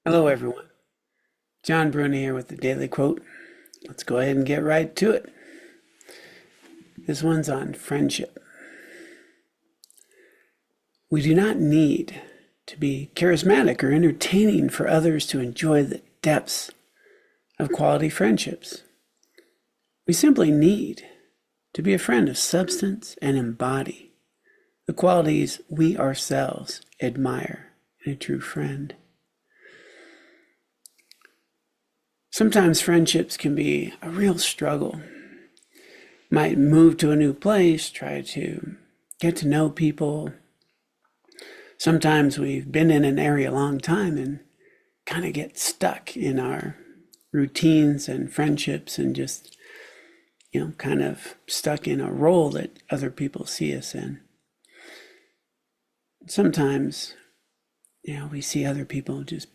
Hello, everyone. John Bruna here with the Daily Quote. Let's go ahead and get right to it. This one's on friendship. We do not need to be charismatic or entertaining for others to enjoy the depths of quality friendships. We simply need to be a friend of substance and embody the qualities we ourselves admire in a true friend. Sometimes friendships can be a real struggle. Might move to a new place, try to get to know people. Sometimes we've been in an area a long time and kind of get stuck in our routines and friendships and just, kind of stuck in a role that other people see us in. Sometimes, we see other people just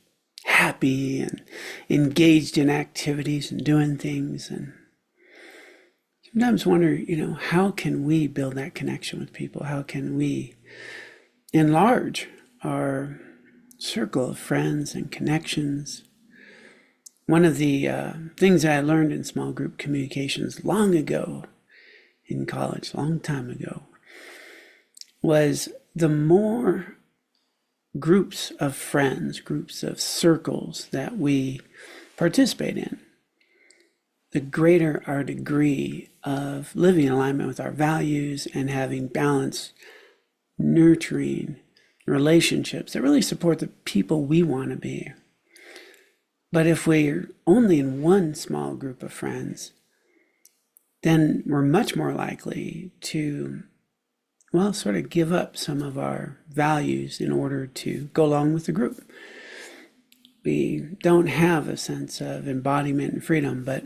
happy and engaged in activities and doing things, and sometimes wonder, how can we build that connection with people? How can we enlarge our circle of friends and connections? One of the things I learned in small group communications long ago in college, long time ago, was the more groups of friends, groups of circles that we participate in, the greater our degree of living in alignment with our values and having balanced, nurturing relationships that really support the people we want to be. But if we're only in one small group of friends, then we're much more likely to, sort of give up some of our values in order to go along with the group. We don't have a sense of embodiment and freedom, but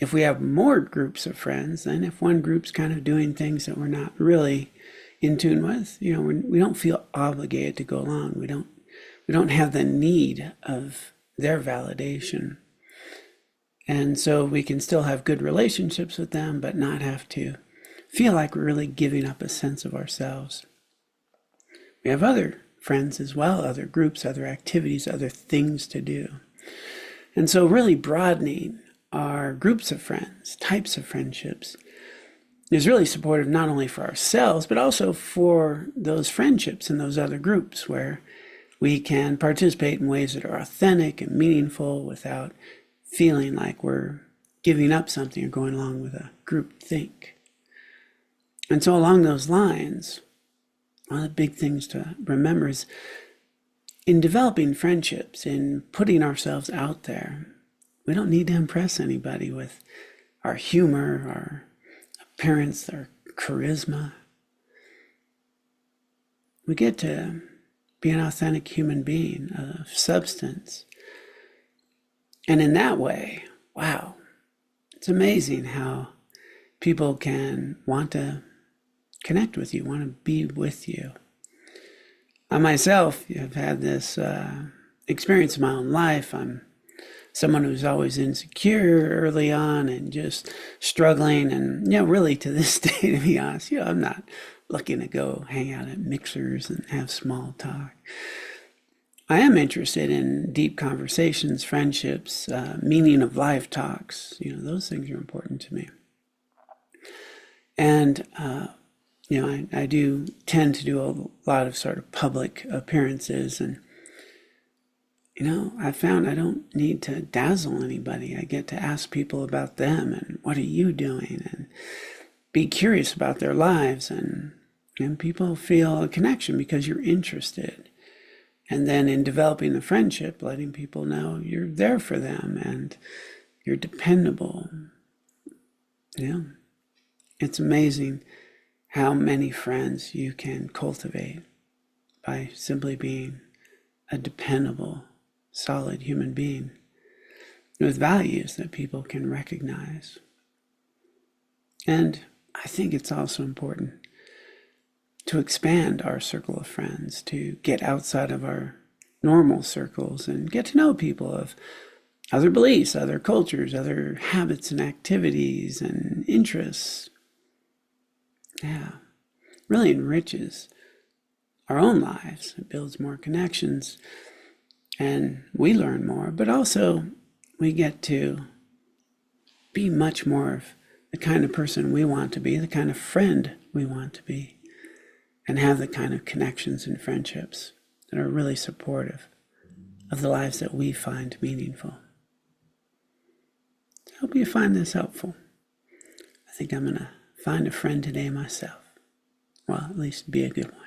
if we have more groups of friends, then if one group's kind of doing things that we're not really in tune with, we don't feel obligated to go along. We don't have the need of their validation. And so we can still have good relationships with them, but not have to feel like we're really giving up a sense of ourselves. We have other friends as well, other groups, other activities, other things to do. And so really broadening our groups of friends, types of friendships, is really supportive not only for ourselves, but also for those friendships and those other groups where we can participate in ways that are authentic and meaningful without feeling like we're giving up something or going along with a group think. And so along those lines, one of the big things to remember is in developing friendships, in putting ourselves out there, we don't need to impress anybody with our humor, our appearance, our charisma. We get to be an authentic human being of substance. And in that way, wow, it's amazing how people can want to connect with you, want to be with you. I myself have had this experience in my own life. I'm someone who's always insecure early on and just struggling. And, really to this day, to be honest, I'm not looking to go hang out at mixers and have small talk. I am interested in deep conversations, friendships, meaning of life talks. Those things are important to me. And, I do tend to do a lot of sort of public appearances, and I found I don't need to dazzle anybody. I get to ask people about them and what are you doing, and be curious about their lives, and people feel a connection because you're interested. And then in developing the friendship, letting people know you're there for them and you're dependable. It's amazing how many friends you can cultivate by simply being a dependable, solid human being with values that people can recognize. And I think it's also important to expand our circle of friends, to get outside of our normal circles and get to know people of other beliefs, other cultures, other habits and activities and interests. Really enriches our own lives. It builds more connections. And we learn more, but also we get to be much more of the kind of person we want to be, the kind of friend we want to be, and have the kind of connections and friendships that are really supportive of the lives that we find meaningful. I hope you find this helpful. I think I'm going to find a friend today myself. Well, at least be a good one.